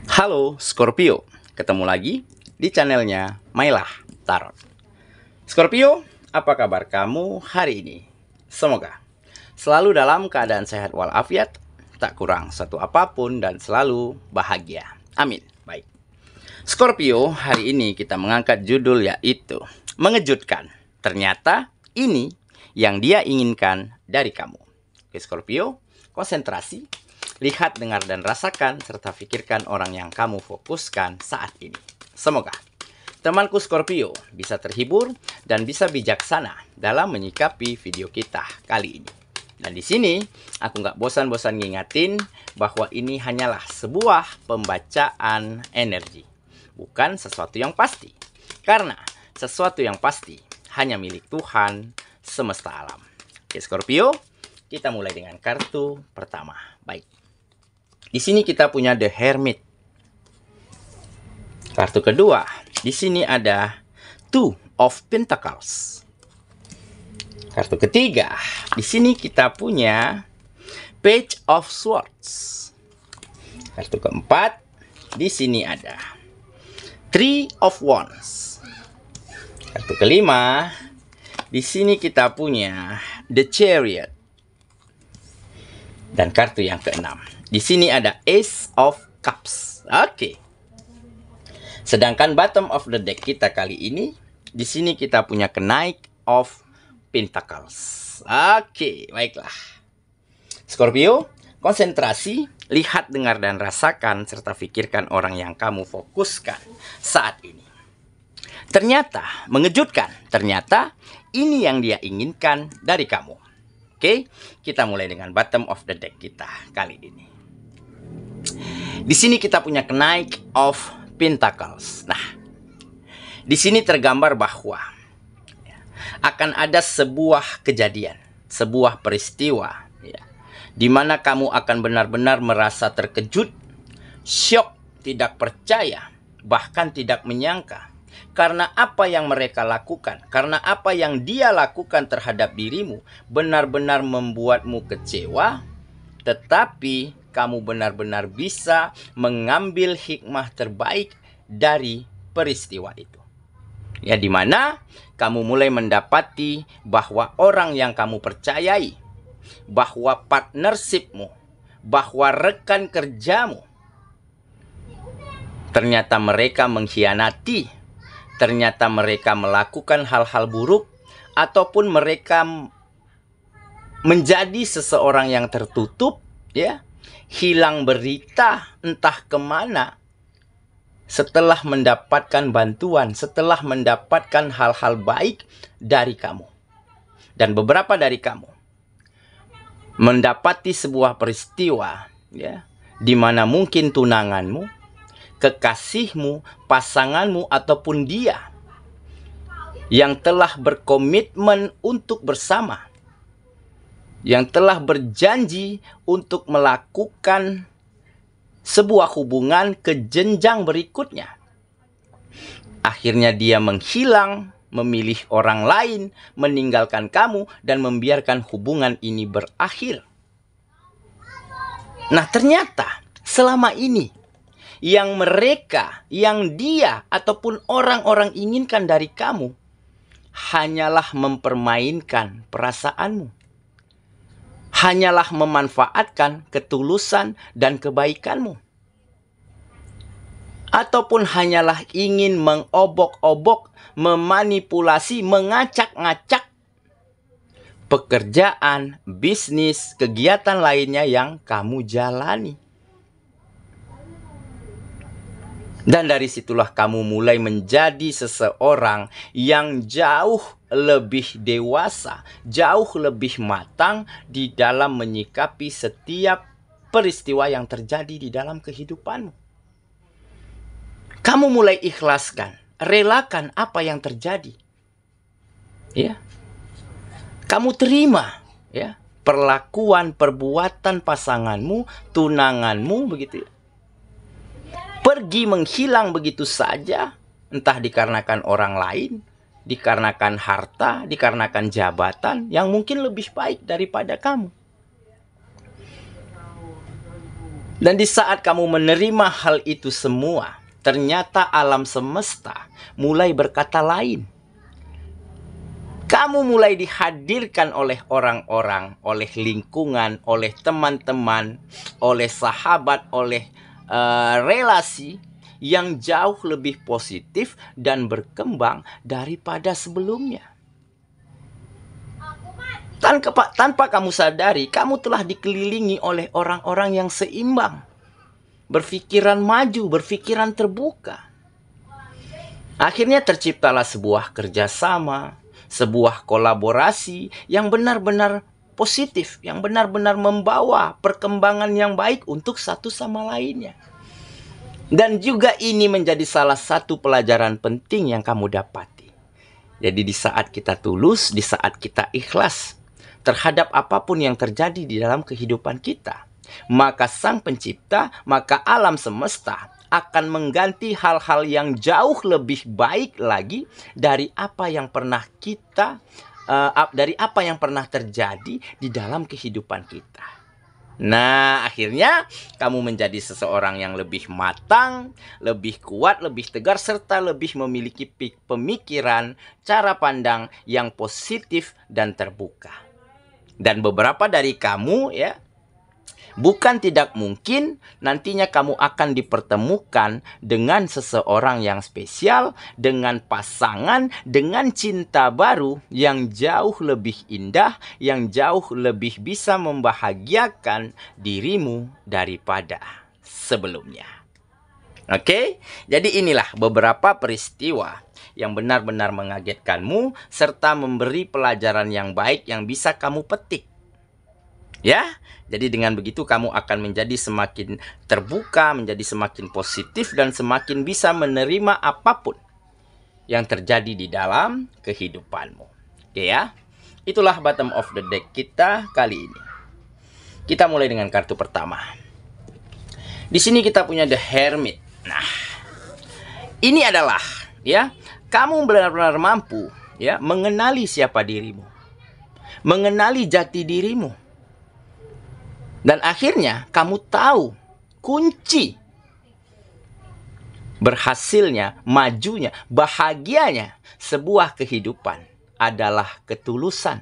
Halo Scorpio, ketemu lagi di channelnya Mailah Tarot. Scorpio, apa kabar kamu hari ini? Semoga selalu dalam keadaan sehat walafiat, tak kurang satu apapun dan selalu bahagia. Amin. Baik. Scorpio, hari ini kita mengangkat judul yaitu mengejutkan. Ternyata ini yang dia inginkan dari kamu. Oke Scorpio, konsentrasi. Lihat, dengar, dan rasakan, serta pikirkan orang yang kamu fokuskan saat ini. Semoga temanku Scorpio bisa terhibur dan bisa bijaksana dalam menyikapi video kita kali ini. Dan di sini, aku nggak bosan-bosan ngingatin bahwa ini hanyalah sebuah pembacaan energi. Bukan sesuatu yang pasti. Karena sesuatu yang pasti hanya milik Tuhan semesta alam. Oke Scorpio, kita mulai dengan kartu pertama. Baik. Di sini kita punya The Hermit. Kartu kedua, di sini ada Two of Pentacles. Kartu ketiga, di sini kita punya Page of Swords. Kartu keempat, di sini ada Three of Wands. Kartu kelima, di sini kita punya The Chariot. Dan kartu yang keenam, di sini ada Ace of Cups. Oke. Sedangkan bottom of the deck kita kali ini, di sini kita punya Knight of Pentacles. Oke, baiklah. Scorpio, konsentrasi, lihat, dengar, dan rasakan, serta pikirkan orang yang kamu fokuskan saat ini. Ternyata, mengejutkan. Ternyata, ini yang dia inginkan dari kamu. Oke, kita mulai dengan bottom of the deck kita kali ini. Di sini kita punya Knight of Pentacles. Nah, di sini tergambar bahwa akan ada sebuah kejadian, sebuah peristiwa, ya, di mana kamu akan benar-benar merasa terkejut, syok, tidak percaya, bahkan tidak menyangka. Karena apa yang mereka lakukan, karena apa yang dia lakukan terhadap dirimu, benar-benar membuatmu kecewa, tetapi kamu benar-benar bisa mengambil hikmah terbaik dari peristiwa itu. Ya, di mana kamu mulai mendapati bahwa orang yang kamu percayai, bahwa partnershipmu, bahwa rekan kerjamu, ternyata mereka mengkhianati, ternyata mereka melakukan hal-hal buruk, ataupun mereka menjadi seseorang yang tertutup, ya, hilang berita entah kemana setelah mendapatkan bantuan, setelah mendapatkan hal-hal baik dari kamu. Dan beberapa dari kamu mendapati sebuah peristiwa, ya, di mana mungkin tunanganmu, kekasihmu, pasanganmu, ataupun dia yang telah berkomitmen untuk bersama, yang telah berjanji untuk melakukan sebuah hubungan ke jenjang berikutnya, akhirnya dia menghilang, memilih orang lain, meninggalkan kamu, dan membiarkan hubungan ini berakhir. Nah, ternyata selama ini yang mereka, yang dia, ataupun orang-orang inginkan dari kamu hanyalah mempermainkan perasaanmu. Hanyalah memanfaatkan ketulusan dan kebaikanmu. Ataupun hanyalah ingin mengobok-obok, memanipulasi, mengacak-ngacak pekerjaan, bisnis, kegiatan lainnya yang kamu jalani. Dan dari situlah kamu mulai menjadi seseorang yang jauh lebih dewasa, jauh lebih matang di dalam menyikapi setiap peristiwa yang terjadi di dalam kehidupanmu. Kamu mulai ikhlaskan, relakan apa yang terjadi. Ya. Kamu terima, ya, perlakuan, perbuatan pasanganmu, tunanganmu, begitu ya. Pergi menghilang begitu saja, entah dikarenakan orang lain, dikarenakan harta, dikarenakan jabatan yang mungkin lebih baik daripada kamu. Dan di saat kamu menerima hal itu semua, ternyata alam semesta mulai berkata lain. Kamu mulai dihadirkan oleh orang-orang, oleh lingkungan, oleh teman-teman, oleh sahabat, oleh relasi yang jauh lebih positif dan berkembang daripada sebelumnya. Tanpa kamu sadari, kamu telah dikelilingi oleh orang-orang yang seimbang, berpikiran maju, berpikiran terbuka. Akhirnya terciptalah sebuah kerjasama, sebuah kolaborasi yang benar-benar positif, yang benar-benar membawa perkembangan yang baik untuk satu sama lainnya. Dan juga ini menjadi salah satu pelajaran penting yang kamu dapati. Jadi di saat kita tulus, di saat kita ikhlas terhadap apapun yang terjadi di dalam kehidupan kita, maka Sang Pencipta, maka alam semesta akan mengganti hal-hal yang jauh lebih baik lagi dari apa yang pernah terjadi di dalam kehidupan kita. Nah, akhirnya kamu menjadi seseorang yang lebih matang, lebih kuat, lebih tegar, serta lebih memiliki pemikiran, cara pandang yang positif dan terbuka. Dan beberapa dari kamu, ya, bukan tidak mungkin nantinya kamu akan dipertemukan dengan seseorang yang spesial, dengan pasangan, dengan cinta baru yang jauh lebih indah, yang jauh lebih bisa membahagiakan dirimu daripada sebelumnya. Oke, jadi inilah beberapa peristiwa yang benar-benar mengagetkanmu serta memberi pelajaran yang baik yang bisa kamu petik. Ya, jadi dengan begitu kamu akan menjadi semakin terbuka, menjadi semakin positif dan semakin bisa menerima apapun yang terjadi di dalam kehidupanmu. Oke ya, itulah bottom of the deck kita kali ini. Kita mulai dengan kartu pertama. Di sini kita punya The Hermit. Nah, ini adalah ya, kamu benar-benar mampu ya mengenali siapa dirimu, mengenali jati dirimu. Dan akhirnya kamu tahu kunci berhasilnya, majunya, bahagianya sebuah kehidupan adalah ketulusan,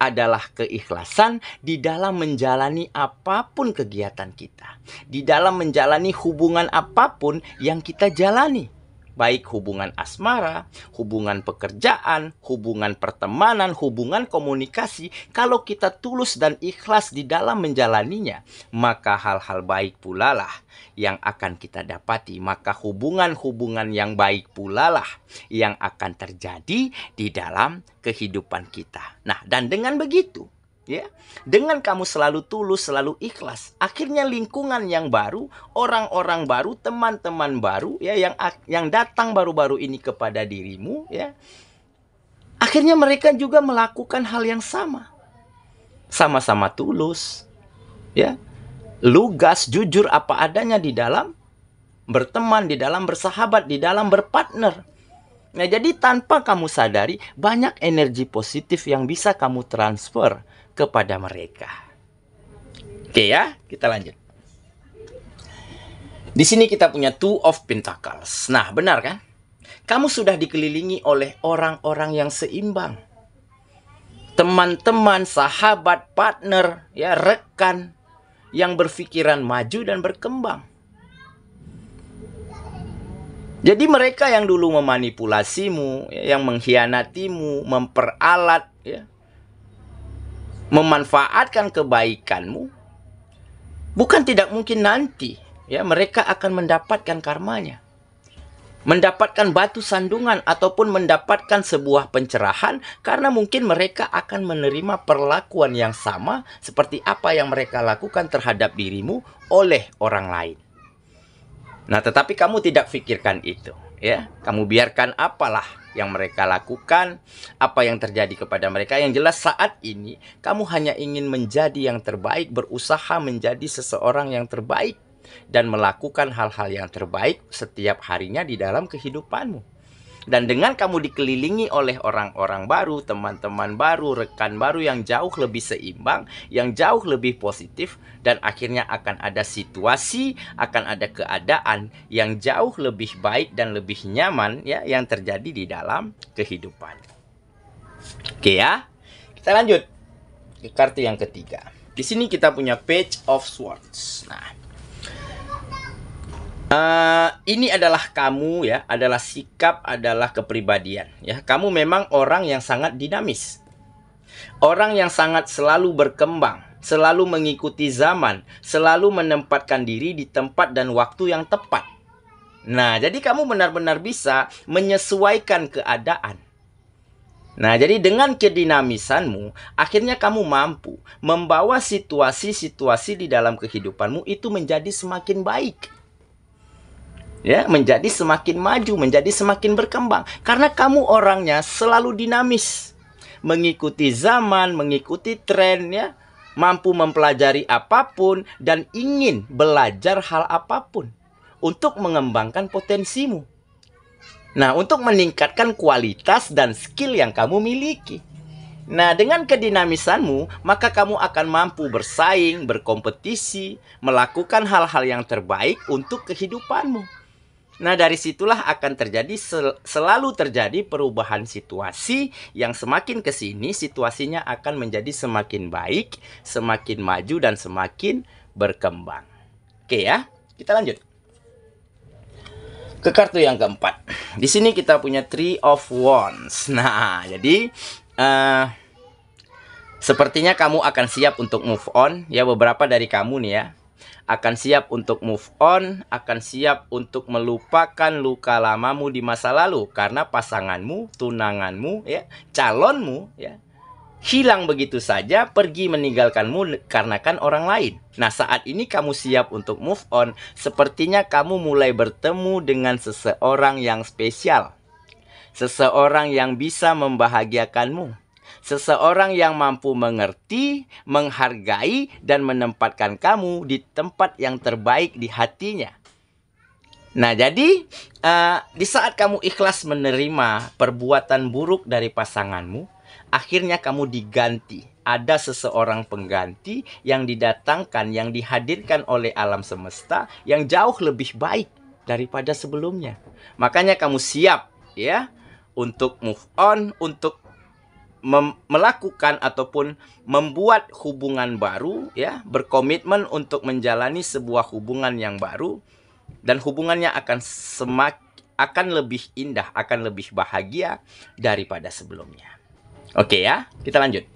adalah keikhlasan di dalam menjalani apapun kegiatan kita, di dalam menjalani hubungan apapun yang kita jalani. Baik hubungan asmara, hubungan pekerjaan, hubungan pertemanan, hubungan komunikasi. Kalau kita tulus dan ikhlas di dalam menjalaninya, maka hal-hal baik pula lah yang akan kita dapati. Maka hubungan-hubungan yang baik pula lah yang akan terjadi di dalam kehidupan kita. Nah, dan dengan begitu, ya, dengan kamu selalu tulus, selalu ikhlas, akhirnya lingkungan yang baru, orang-orang baru, teman-teman baru, ya, yang datang baru-baru ini kepada dirimu, ya, akhirnya mereka juga melakukan hal yang sama, sama-sama tulus, ya, lugas, jujur apa adanya di dalam berteman, di dalam bersahabat, di dalam berpartner. Nah, jadi tanpa kamu sadari, banyak energi positif yang bisa kamu transfer kepada mereka. Oke ya, kita lanjut. Di sini kita punya Two of Pentacles. Nah, benar kan? Kamu sudah dikelilingi oleh orang-orang yang seimbang. Teman-teman, sahabat, partner, ya, rekan yang berpikiran maju dan berkembang. Jadi mereka yang dulu memanipulasimu, ya, yang mengkhianatimu, memperalat, ya, memanfaatkan kebaikanmu, bukan tidak mungkin nanti ya mereka akan mendapatkan karmanya, mendapatkan batu sandungan ataupun mendapatkan sebuah pencerahan karena mungkin mereka akan menerima perlakuan yang sama seperti apa yang mereka lakukan terhadap dirimu oleh orang lain. Nah, tetapi kamu tidak pikirkan itu, ya. Kamu biarkan apalah yang mereka lakukan, apa yang terjadi kepada mereka. Yang jelas saat ini kamu hanya ingin menjadi yang terbaik, berusaha menjadi seseorang yang terbaik dan melakukan hal-hal yang terbaik setiap harinya di dalam kehidupanmu. Dan dengan kamu dikelilingi oleh orang-orang baru, teman-teman baru, rekan baru yang jauh lebih seimbang, yang jauh lebih positif, dan akhirnya akan ada situasi, akan ada keadaan yang jauh lebih baik dan lebih nyaman ya yang terjadi di dalam kehidupan. Oke ya. Kita lanjut ke kartu yang ketiga. Di sini kita punya Page of Swords. Nah, ini adalah kamu ya, adalah sikap, adalah kepribadian ya. Kamu memang orang yang sangat dinamis. Orang yang sangat selalu berkembang, selalu mengikuti zaman, selalu menempatkan diri di tempat dan waktu yang tepat. Nah, jadi kamu benar-benar bisa menyesuaikan keadaan. Nah, jadi dengan kedinamisanmu, akhirnya kamu mampu membawa situasi-situasi di dalam kehidupanmu itu menjadi semakin baik. Ya, menjadi semakin maju, menjadi semakin berkembang. Karena kamu orangnya selalu dinamis. Mengikuti zaman, mengikuti tren ya. Mampu mempelajari apapun dan ingin belajar hal apapun untuk mengembangkan potensimu. Nah, untuk meningkatkan kualitas dan skill yang kamu miliki. Nah, dengan kedinamisanmu, maka kamu akan mampu bersaing, berkompetisi, melakukan hal-hal yang terbaik untuk kehidupanmu. Nah, dari situlah akan terjadi, selalu terjadi perubahan situasi yang semakin ke sini, situasinya akan menjadi semakin baik, semakin maju, dan semakin berkembang. Oke ya, kita lanjut. Ke kartu yang keempat. Di sini kita punya Three of Wands. Nah, jadi sepertinya kamu akan siap untuk move on. Ya, beberapa dari kamu nih ya akan siap untuk move on, akan siap untuk melupakan luka lamamu di masa lalu karena pasanganmu, tunanganmu, ya, calonmu, ya, hilang begitu saja, pergi meninggalkanmu karena kan orang lain. Nah, saat ini kamu siap untuk move on, sepertinya kamu mulai bertemu dengan seseorang yang spesial, seseorang yang bisa membahagiakanmu. Seseorang yang mampu mengerti, menghargai, dan menempatkan kamu di tempat yang terbaik di hatinya. Nah, jadi di saat kamu ikhlas menerima perbuatan buruk dari pasanganmu, akhirnya kamu diganti. Ada seseorang pengganti yang didatangkan, yang dihadirkan oleh alam semesta yang jauh lebih baik daripada sebelumnya. Makanya kamu siap ya untuk move on, untuk melakukan ataupun membuat hubungan baru ya, berkomitmen untuk menjalani sebuah hubungan yang baru, dan hubungannya akan lebih indah, akan lebih bahagia daripada sebelumnya. Oke ya, kita lanjut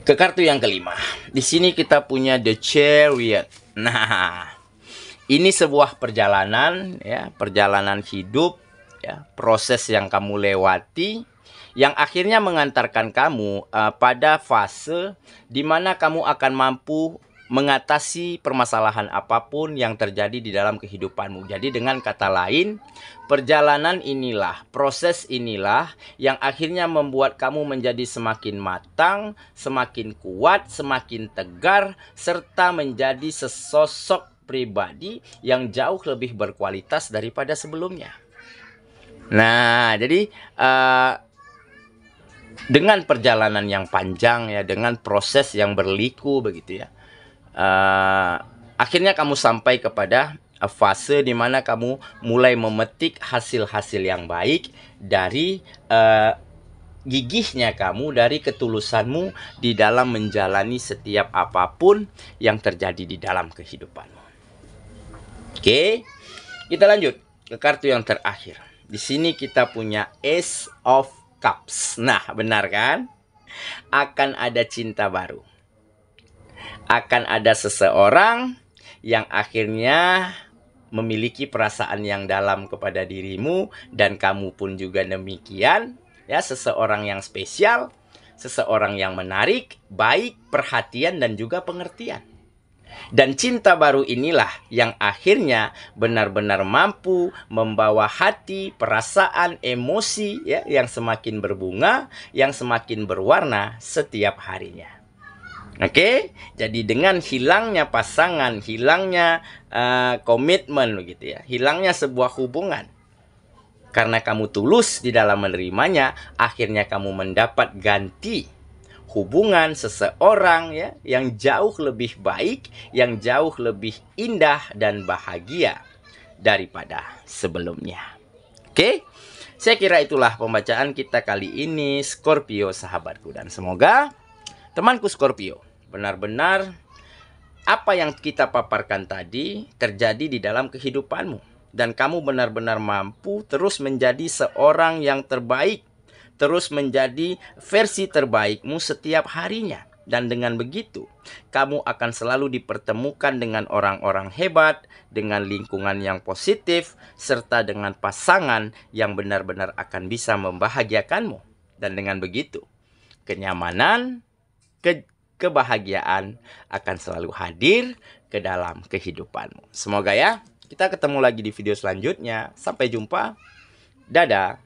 ke kartu yang kelima. Di sini kita punya The Chariot. Nah, ini sebuah perjalanan ya, perjalanan hidup ya, proses yang kamu lewati, yang akhirnya mengantarkan kamu pada fase di mana kamu akan mampu mengatasi permasalahan apapun yang terjadi di dalam kehidupanmu. Jadi dengan kata lain, perjalanan inilah, proses inilah yang akhirnya membuat kamu menjadi semakin matang, semakin kuat, semakin tegar, serta menjadi sesosok pribadi yang jauh lebih berkualitas daripada sebelumnya. Nah, jadi dengan perjalanan yang panjang ya, dengan proses yang berliku begitu ya, akhirnya kamu sampai kepada fase di mana kamu mulai memetik hasil-hasil yang baik dari gigihnya kamu, dari ketulusanmu di dalam menjalani setiap apapun yang terjadi di dalam kehidupanmu. Oke, kita lanjut ke kartu yang terakhir. Di sini kita punya Ace of Cups. Nah, benar kan? Akan ada cinta baru. Akan ada seseorang yang akhirnya memiliki perasaan yang dalam kepada dirimu, dan kamu pun juga demikian. Ya, seseorang yang spesial, seseorang yang menarik, baik, perhatian, dan juga pengertian. Dan cinta baru inilah yang akhirnya benar-benar mampu membawa hati, perasaan, emosi ya, yang semakin berbunga, yang semakin berwarna setiap harinya. Oke, jadi dengan hilangnya pasangan, hilangnya komitmen begitu ya, hilangnya sebuah hubungan, Karena kamu tulus di dalam menerimanya, akhirnya kamu mendapat ganti hubungan seseorang ya yang jauh lebih baik, yang jauh lebih indah dan bahagia daripada sebelumnya. Oke? Saya kira itulah pembacaan kita kali ini, Scorpio sahabatku, dan semoga temanku Scorpio benar-benar apa yang kita paparkan tadi terjadi di dalam kehidupanmu. Dan kamu benar-benar mampu terus menjadi seorang yang terbaik. Terus menjadi versi terbaikmu setiap harinya. Dan dengan begitu, kamu akan selalu dipertemukan dengan orang-orang hebat, dengan lingkungan yang positif, serta dengan pasangan yang benar-benar akan bisa membahagiakanmu. Dan dengan begitu, kenyamanan, kebahagiaan akan selalu hadir ke dalam kehidupanmu. Semoga ya, kita ketemu lagi di video selanjutnya. Sampai jumpa. Dadah.